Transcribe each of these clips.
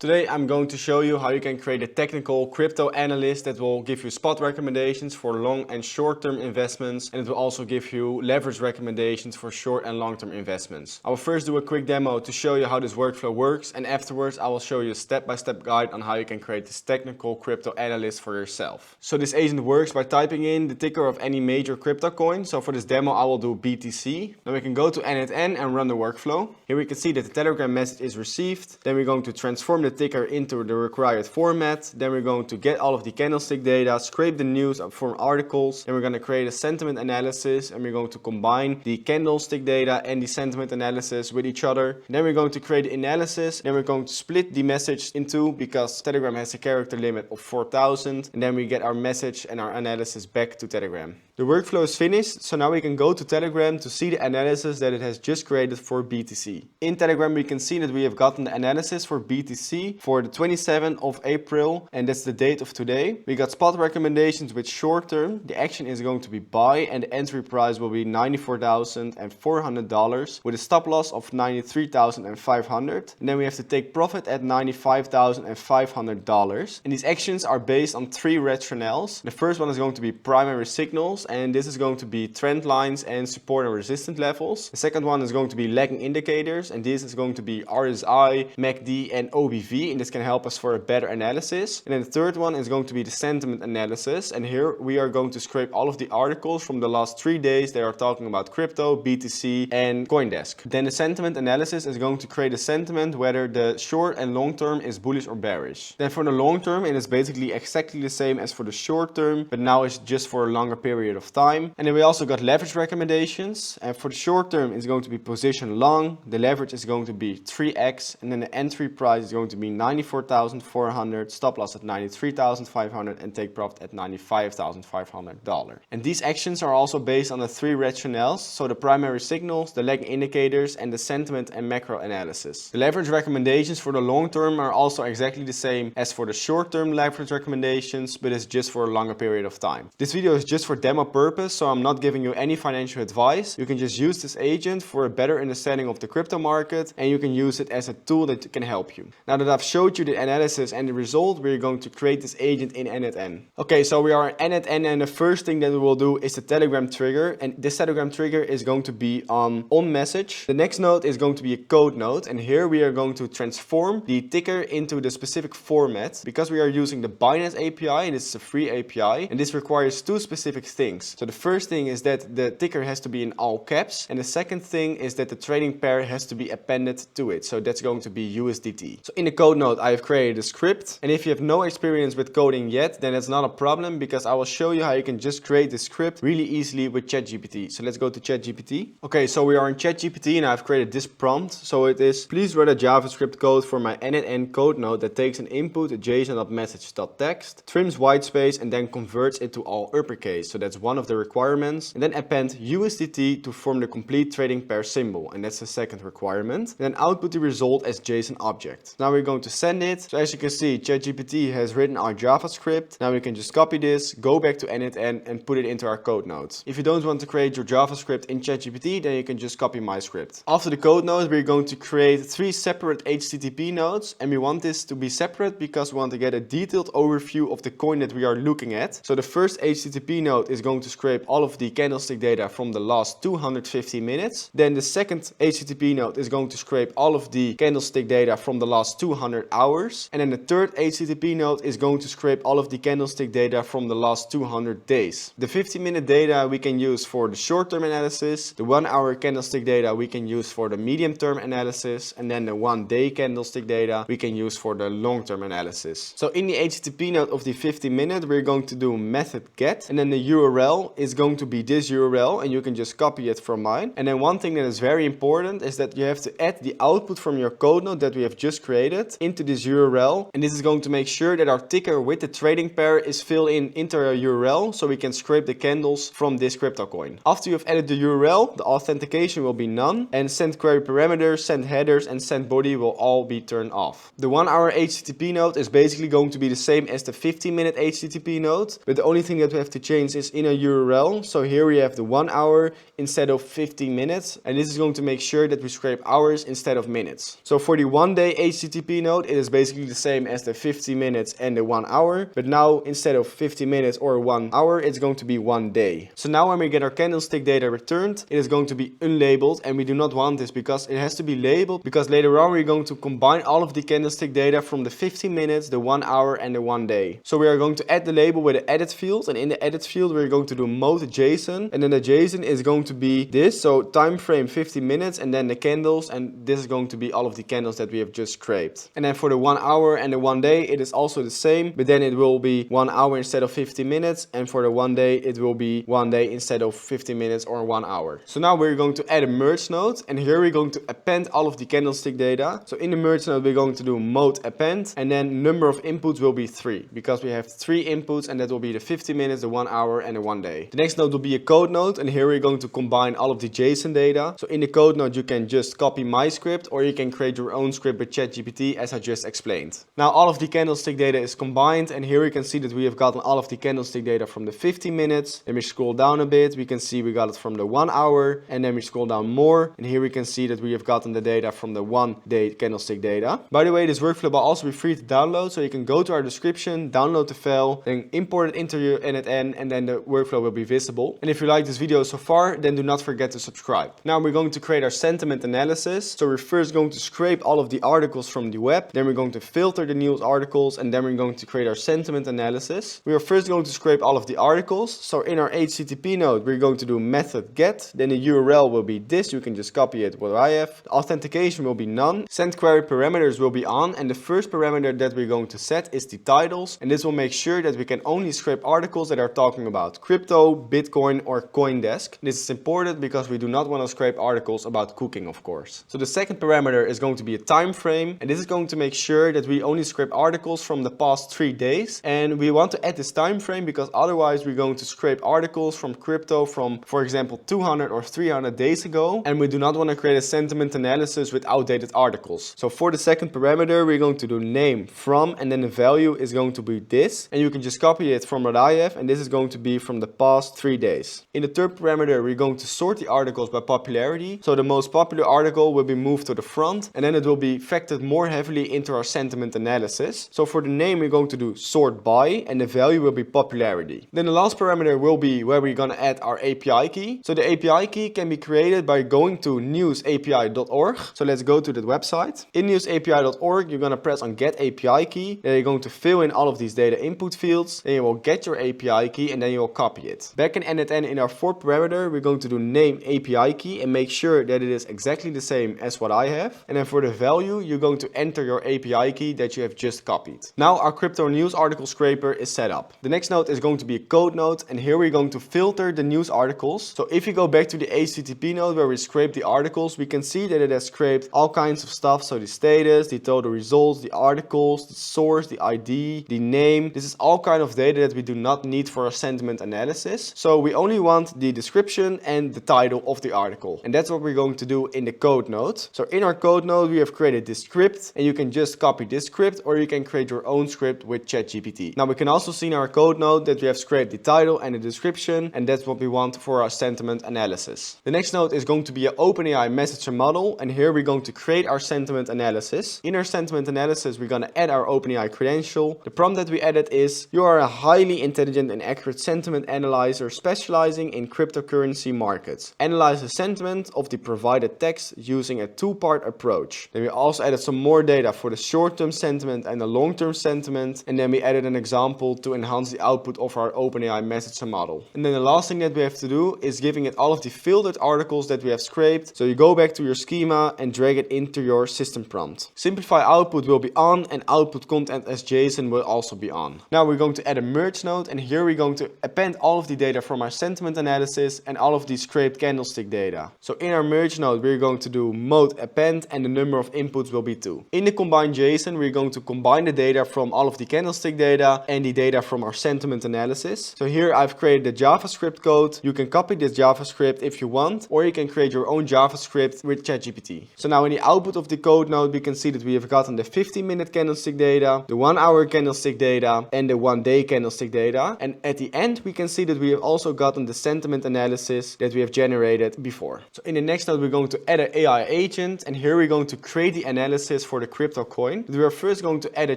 Today I'm going to show you how you can create a technical crypto analyst that will give you spot recommendations for long and short-term investments, and it will also give you leverage recommendations for short and long-term investments. I will first do a quick demo to show you how this workflow works, and afterwards I will show you a step-by-step guide on how you can create this technical crypto analyst for yourself. So this agent works by typing in the ticker of any major crypto coin. So for this demo I will do BTC. Then we can go to n8n and run the workflow. Here we can see that the Telegram message is received. Then we're going to transform the ticker into the required format. Then we're going to get all of the candlestick data, scrape the news from articles. Then we're going to create a sentiment analysis, and we're going to combine the candlestick data and the sentiment analysis with each other. Then we're going to create the analysis. Then we're going to split the message in two because Telegram has a character limit of 4,000. And then we get our message and our analysis back to Telegram. The workflow is finished, so now we can go to Telegram to see the analysis that it has just created for BTC. In Telegram we can see that we have gotten the analysis for BTC for the 27th of April, and that's the date of today. We got spot recommendations with short term. The action is going to be buy, and the entry price will be $94,400 with a stop loss of $93,500. And then we have to take profit at $95,500. And these actions are based on three rationales. The first one is going to be primary signals, and this is going to be trend lines and support and resistance levels. The second one is going to be lagging indicators, and this is going to be RSI, MACD and OBV, and this can help us for a better analysis. And then the third one is going to be the sentiment analysis, and here we are going to scrape all of the articles from the last 3 days that are talking about crypto, BTC and CoinDesk. Then the sentiment analysis is going to create a sentiment whether the short and long term is bullish or bearish. Then for the long term it is basically exactly the same as for the short term, but now it's just for a longer period of time. And then we also got leverage recommendations, and for the short term it's going to be position long, the leverage is going to be 3x, and then the entry price is going to be $94,400, stop loss at $93,500 and take profit at $95,500. And these actions are also based on the three rationales, so the primary signals, the lagging indicators and the sentiment and macro analysis. The leverage recommendations for the long term are also exactly the same as for the short term leverage recommendations, but it's just for a longer period of time. This video is just for demo purpose, so I'm not giving you any financial advice. You can just use this agent for a better understanding of the crypto market, and you can use it as a tool that can help you. Now that I've showed you the analysis and the result, we're going to create this agent in n8n. Okay, so we are in n8n, and the first thing that we will do is the Telegram trigger, and this Telegram trigger is going to be on message. The next node is going to be a code node, and here we are going to transform the ticker into the specific format because we are using the Binance API, and this is a free API, and this requires two specific things. So the first thing is that the ticker has to be in all caps, and the second thing is that the trading pair has to be appended to it. So that's going to be USDT. So in the code node I have created a script, and if you have no experience with coding yet, then that's not a problem because I will show you how you can just create the script really easily with ChatGPT. So let's go to ChatGPT. Okay, so we are in ChatGPT and I've created this prompt. So it is, please write a JavaScript code for my n8n code node that takes an input json.message.text, trims whitespace and then converts it to all uppercase. So that's one of the requirements. And then append USDT to form the complete trading pair symbol, and that's the second requirement. And then output the result as JSON object. Now we're going to send it. So as you can see, ChatGPT has written our JavaScript. Now we can just copy this, go back to n8n and put it into our code node. If you don't want to create your JavaScript in ChatGPT, then you can just copy my script. After the code node, we're going to create 3 separate HTTP nodes, and we want this to be separate because we want to get a detailed overview of the coin that we are looking at. So the first HTTP node is going to scrape all of the candlestick data from the last 250 minutes. Then the second HTTP node is going to scrape all of the candlestick data from the last 200 hours. And then the third HTTP node is going to scrape all of the candlestick data from the last 200 days. The 50-minute data we can use for the short-term analysis. The 1-hour candlestick data we can use for the medium-term analysis. And then the 1-day candlestick data we can use for the long-term analysis. So in the HTTP node of the 50-minute, we're going to do method get, and then the URL is going to be this URL, and you can just copy it from mine. And then one thing that is very important is that you have to add the output from your code node that we have just created into this URL, and this is going to make sure that our ticker with the trading pair is filled in into our URL so we can scrape the candles from this crypto coin. After you've added the URL, the authentication will be none, and send query parameters, send headers and send body will all be turned off. The 1-hour HTTP node is basically going to be the same as the 15-minute HTTP node, but the only thing that we have to change is in a URL. So here we have the 1 hour instead of 15 minutes. And this is going to make sure that we scrape hours instead of minutes. So for the 1 day HTTP node, it is basically the same as the 50 minutes and the 1 hour. But now instead of 50 minutes or 1 hour, it's going to be 1 day. So now when we get our candlestick data returned, it is going to be unlabeled, and we do not want this because it has to be labeled, because later on we're going to combine all of the candlestick data from the 15 minutes, the 1 hour and the 1 day. So we are going to add the label with the edit field, and in the edit field we're going to do mode JSON, and then the JSON is going to be this, so time frame 50 minutes and then the candles, and this is going to be all of the candles that we have just scraped. And then for the 1 hour and the 1 day, it is also the same, but then it will be 1 hour instead of 50 minutes, and for the 1 day it will be 1 day instead of 50 minutes or 1 hour. So now we're going to add a merge node, and here we're going to append all of the candlestick data. So in the merge node we're going to do mode append, and then number of inputs will be 3, because we have 3 inputs, and that will be the 50 minutes, the 1 hour and the 1 day. The next node will be a code node, and here we're going to combine all of the JSON data. So in the code node you can just copy my script, or you can create your own script with ChatGPT as I just explained. Now all of the candlestick data is combined, and here we can see that we have gotten all of the candlestick data from the 50 minutes. Then we scroll down a bit, we can see we got it from the 1 hour, and then we scroll down more, and here we can see that we have gotten the data from the 1 day candlestick data. By the way, this workflow will also be free to download, so you can go to our description, download the file, then import it into your n8n, and then the workflow will be visible. And if you like this video so far, then do not forget to subscribe. Now we're going to create our sentiment analysis. So we're first going to scrape all of the articles from the web, then we're going to filter the news articles, and then we're going to create our sentiment analysis. We are first going to scrape all of the articles. So in our HTTP node, we're going to do method get, then the URL will be this, you can just copy it what I have. The authentication will be none, send query parameters will be on, and the first parameter that we're going to set is the titles, and this will make sure that we can only scrape articles that are talking about crypto, Bitcoin or CoinDesk. This is important because we do not want to scrape articles about cooking, of course. So the second parameter is going to be a time frame, and this is going to make sure that we only scrape articles from the past 3 days, and we want to add this time frame because otherwise we're going to scrape articles from crypto from, for example, 200 or 300 days ago, and we do not want to create a sentiment analysis with outdated articles. So for the second parameter, we're going to do name from, and then the value is going to be this, and you can just copy it from what I have, and this is going to be from the past 3 days. In the third parameter, we're going to sort the articles by popularity, so the most popular article will be moved to the front, and then it will be factored more heavily into our sentiment analysis. So for the name, we're going to do sort by, and the value will be popularity. Then the last parameter will be where we're going to add our API key. So the API key can be created by going to newsapi.org. So let's go to that website. In newsapi.org, you're going to press on get API key. Then you're going to fill in all of these data input fields. Then you will get your API key, and then you will copy it. Back in n8n, in our fourth parameter, we're going to do name API key and make sure that it is exactly the same as what I have. And then for the value, you're going to enter your API key that you have just copied. Now our crypto news article scraper is set up. The next node is going to be a code node, and here we're going to filter the news articles. So if you go back to the HTTP node where we scrape the articles, we can see that it has scraped all kinds of stuff. So the status, the total results, the articles, the source, the ID, the name. This is all kind of data that we do not need for a sentiment analysis. So we only want the description and the title of the article. And that's what we're going to do in the code node. So in our code node, we have created this script, and you can just copy this script, or you can create your own script with ChatGPT. Now we can also see in our code node that we have scraped the title and the description, and that's what we want for our sentiment analysis. The next node is going to be an OpenAI messenger model, and here we're going to create our sentiment analysis. In our sentiment analysis, we're going to add our OpenAI credential. The prompt that we added is, you are a highly intelligent and accurate sentiment analyzer specializing in cryptocurrency markets. Analyze the sentiment of the provided text using a two-part approach. Then we also added some more data for the short-term sentiment and the long-term sentiment, and then we added an example to enhance the output of our OpenAI messenger model. And then the last thing that we have to do is giving it all of the filtered articles that we have scraped. So you go back to your schema and drag it into your system prompt. Simplify output will be on, and output content as JSON will also be on. Now we're going to add a merge node, and here we're going to append all of the data from our sentiment analysis and all of the scraped candlestick data. So in our merge node, we're going to do mode append, and the number of inputs will be 2. In the combined JSON, we're going to combine the data from all of the candlestick data and the data from our sentiment analysis. So here I've created the JavaScript code. You can copy this JavaScript if you want, or you can create your own JavaScript with ChatGPT. So now in the output of the code node, we can see that we have gotten the 15-minute candlestick data, the 1-hour candlestick data, and the 1-day candlestick data. And at the end, we can see that we have also gotten the sentiment analysis that we have generated before. So in the next node, we're going to add an AI agent, and here we're going to create the analysis for the crypto coin. But we are first going to add a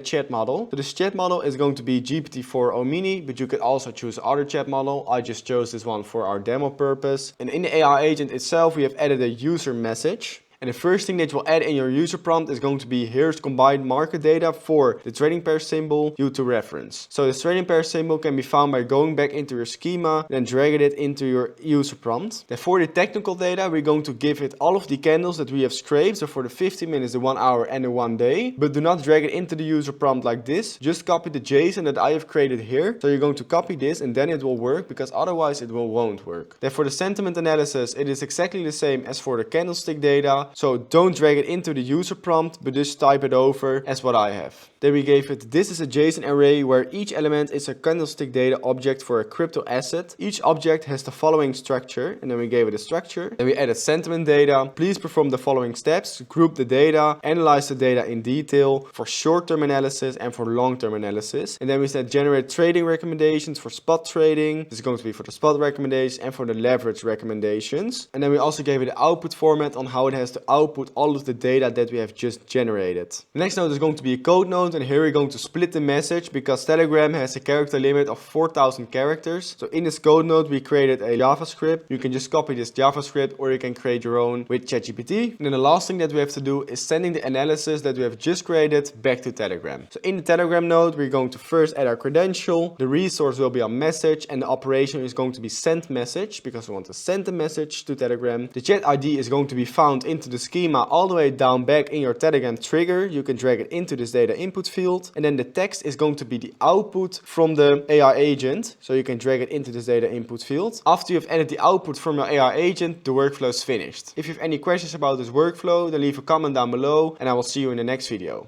chat model. So this chat model is going to be GPT-4o mini, but you could also choose other chat model. I just chose this one for our demo purpose. And in the AI agent itself, we have added a user message. And the first thing that you will add in your user prompt is going to be, here's combined market data for the trading pair symbol due to reference. So the trading pair symbol can be found by going back into your schema, then dragging it into your user prompt. Then for the technical data, we're going to give it all of the candles that we have scraped. So for the 15 minutes, the 1 hour and the 1 day. But do not drag it into the user prompt like this. Just copy the JSON that I have created here. So you're going to copy this and then it will work, because otherwise it won't work. Then for the sentiment analysis, it is exactly the same as for the candlestick data. So don't drag it into the user prompt, but just type it over as what I have. Then we gave it, this is a JSON array where each element is a candlestick data object for a crypto asset. Each object has the following structure, and then we gave it a structure. Then we added sentiment data. Please perform the following steps: group the data, analyze the data in detail for short-term analysis and for long-term analysis. And then we said generate trading recommendations for spot trading. This is going to be for the spot recommendations and for the leverage recommendations. And then we also gave it the output format on how it has to output all of the data that we have just generated. The next node is going to be a code node, and here we're going to split the message because Telegram has a character limit of 4,000 characters. So in this code node, we created a JavaScript. You can just copy this JavaScript or you can create your own with ChatGPT. And then the last thing that we have to do is sending the analysis that we have just created back to Telegram. So in the Telegram node, we're going to first add our credential. The resource will be our message, and the operation is going to be send message because we want to send the message to Telegram. The chat ID is going to be found into the schema all the way down back in your Telegram trigger. You can drag it into this data input field, and then the text is going to be the output from the AI agent, so you can drag it into this data input field. After you've added the output from your AI agent, the workflow is finished. If you have any questions about this workflow, then leave a comment down below, and I will see you in the next video.